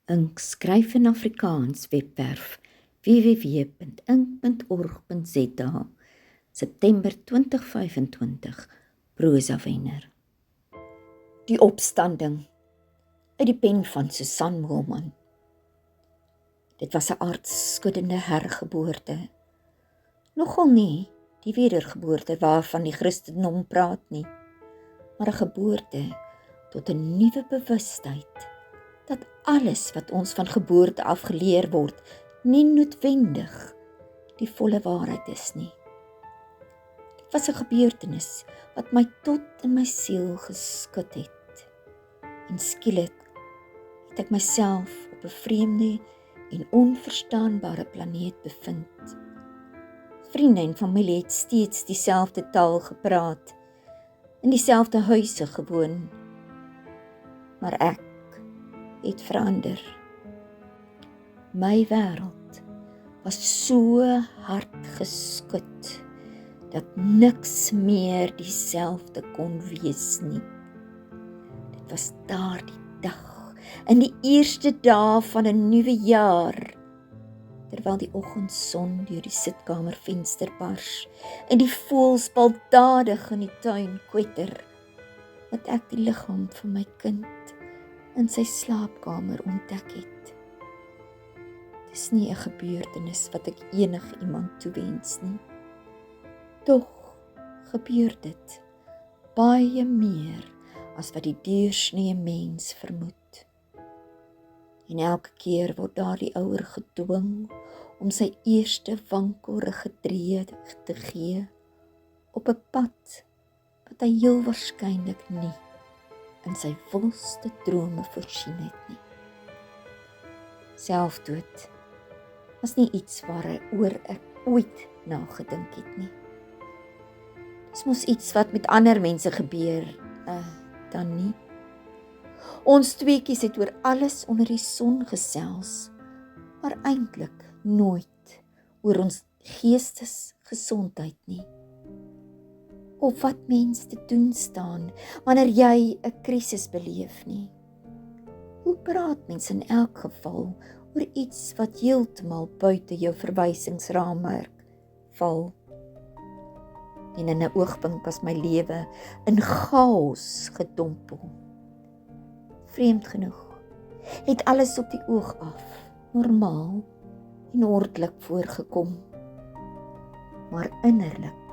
Ink skryf in Afrikaans webwerf www.ink.org.za September 2025 Prosa wenner. Die opstanding uit die pen van Susan Moelman. Dit was 'n aardskuddende hergeboorte. Nogal nie die wedergeboorte waarvan die Christendom praat nie, maar 'n geboorte tot 'n nuwe bewustheid dat alles wat ons van geboorte af geleer word, nie noodwendig die volle waarheid is nie. Dit was 'n gebeurtenis wat my tot in my siel geskud het. En skielik het ek myself op 'n vreemde en onverstaanbare planeet bevind. Vriende en familie het steeds dieselfde taal gepraat, in dieselfde huise gewoon, maar ek het verander. My wêreld was so hard geskud dat niks meer dieselfde kon wees nie. Dit was daardie dag, in die eerste dae van 'n nuwe jaar, terwyl die oggendson deur die sitkamervenster bars en die voëls baldadig in die tuin kwetter, wat ek die liggaam van my kind in sy slaapkamer ontdek het. Dis nie 'n gebeurtenis wat ek enigiemand toewens nie. Tog gebeur dit baie meer as wat die deursnee mens vermoed. En elke keer word daardie ouer gedwing om sy eerste wankelrige tree te gee op 'n pad wat hy heel waarskynlik nie in sy wilste drome voorsien het nie. Selfdood was nie iets waaroor ek ooit nagedink het nie. Dis mos iets wat met ander mense gebeur, dan nie. Ons tweekies het oor alles onder die son gesels, maar eintlik nooit oor ons geestesgesondheid nie. Of wat mens te doen staan wanneer jy 'n krisis beleef nie. Hoe praat mens in elk geval oor iets wat heeltemal buite jou verwysingsraamwerk val? En in 'n oogwink was my lewe in chaos gedompel. Vreemd genoeg het alles op die oog af normaal en ordelik voorgekom. Maar innerlik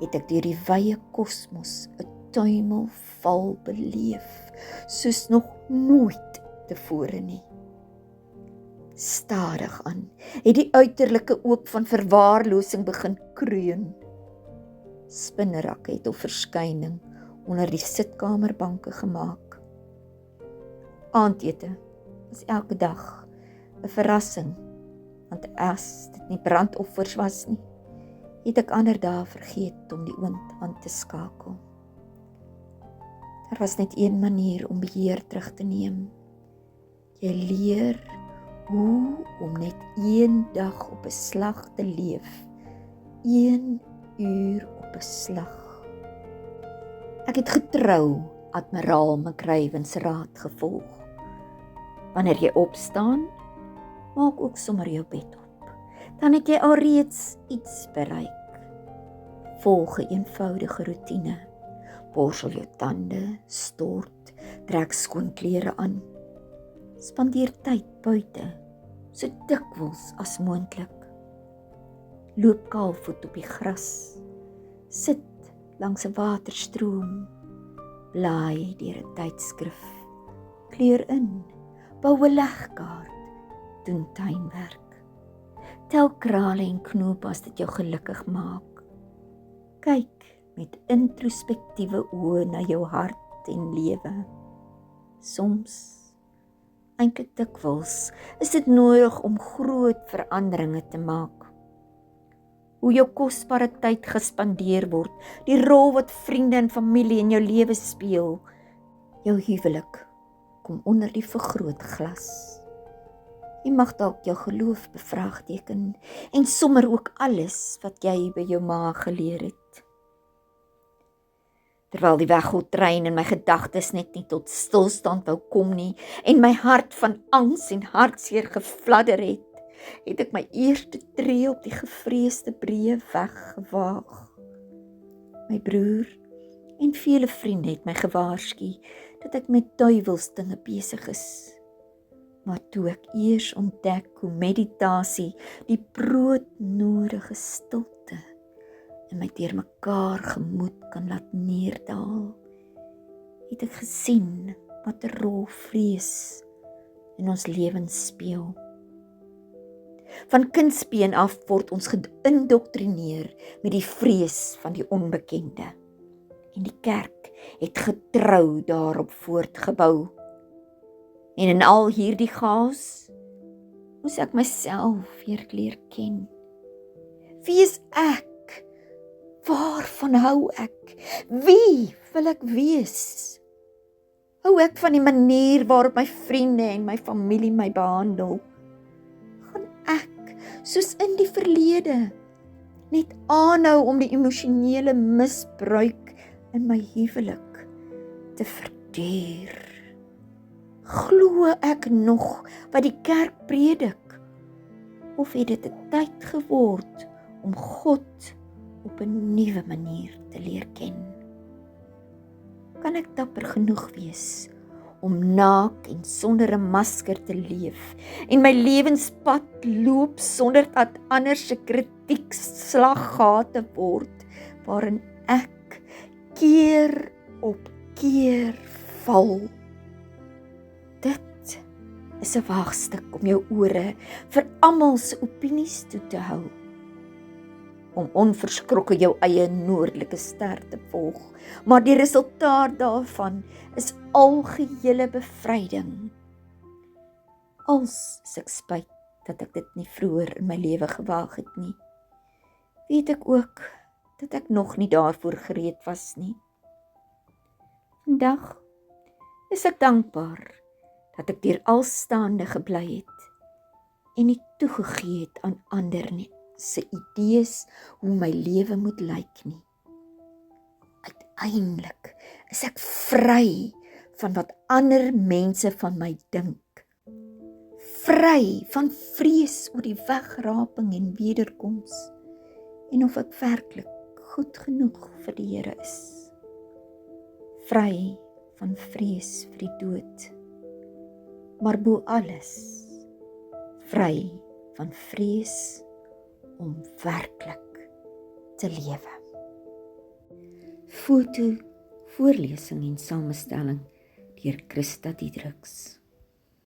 het ek deur die wye kosmos 'n tuimelval beleef, soos nog nooit tevore nie. Stadig aan het die uiterlike ook van verwaarlosing begin kreun. Spinnerakke het 'n verskyning onder die sitkamerbanke gemaak. Aandete was elke dag 'n verrassing, want as dit nie brandoffers was nie, het ek ander dae vergeet om die oond aan te skakel. Daar was net een manier om beheer terug te neem. Jy leer hoe om net een dag op 'n slag te leef, 1 uur op 'n slag. Ek het getrou Admiraal McRaven se raad gevolg. Wanneer jy opstaan, maak ook sommer jou bed op. Dan het jy alreeds iets bereik. Volg 'n eenvoudige roetine. Borsel jou tande, stort, trek skoon klere aan. Spandeer tyd buite, so dikwels as moontlik. Loop kaalvoet op die gras. Sit langs 'n waterstroom. Blaai deur 'n tydskrif. Kleur in, bou 'n legkaart, doen tuinwerk. Tel krale en knope as dit jou gelukkig maak. Kyk met introspektiewe oë na jou hart en lewe. Soms, eintlik dikwels, is dit nodig om groot veranderinge te maak. Hoe jou kosbare tyd gespandeer word, die rol wat vriende en familie in jou lewe speel, jou huwelik kom onder die vergrootglas. Jy mag dalk jou geloof bevraagteken en sommer ook alles wat jy by jou ma geleer het. terwyl die weggoltrein in my gedagtes net nie tot stilstand wou kom nie en my hart van angs en hartseer gefladder het ek my eerste tree op die gevreesde breë weg gewaag. My broer en vele vriende het my gewaarsku dat ek met duiwelsdinge besig is. Maar toe ek eers ontdek hoe meditasie die broodnodige stilte en my deurmekaar gemoed kan laat neerdaal, het ek gesien wat 'n rol vrees in ons lewens speel. Van kindsbeen af word ons geïndoktrineer met die vrees van die onbekende. En die kerk het getrou daarop voortgebou. En in al hierdie chaos moes ek myself weer leer ken. Wie is ek? Waarvan hou ek? Wie wil ek wees? Hou ek van die manier waarop my vriende en my familie my behandel? Gaan ek, soos in die verlede, net aanhou om die emosionele misbruik in my huwelik te verduur? Glo ek nog wat die kerk predik? Of het dit 'n tyd geword om God op 'n nuwe manier te leer ken? Kan ek dapper genoeg wees om naak en sonder 'n masker te leef en my lewenspad loop sonder dat ander se kritiek slaggate word waarin ek keer op keer val? Dit is 'n waagstuk om jou ore vir almal se opinies toe te hou. Om onverskrokke jou eie noordelike ster te volg, maar die resultaat daarvan is algehele bevryding. Als is ek spyt dat ek dit nie vroeër in my lewe gewaag het nie, weet ek ook dat ek nog nie daarvoor gereed was nie. Vandag is ek dankbaar dat ek deur alstaande gebly het en nie toegegee het aan ander nie se idees hoe my lewe moet lyk nie. Uiteindelik is ek vry van wat ander mense van my dink. Vry van vrees oor die wegraping en wederkoms en of ek werklik goed genoeg vir die Here is. Vry van vrees vir die dood, maar bo alles vry van vrees om werklik te lewe. Foto, voorlesing en samestelling deur Christa Diedriks.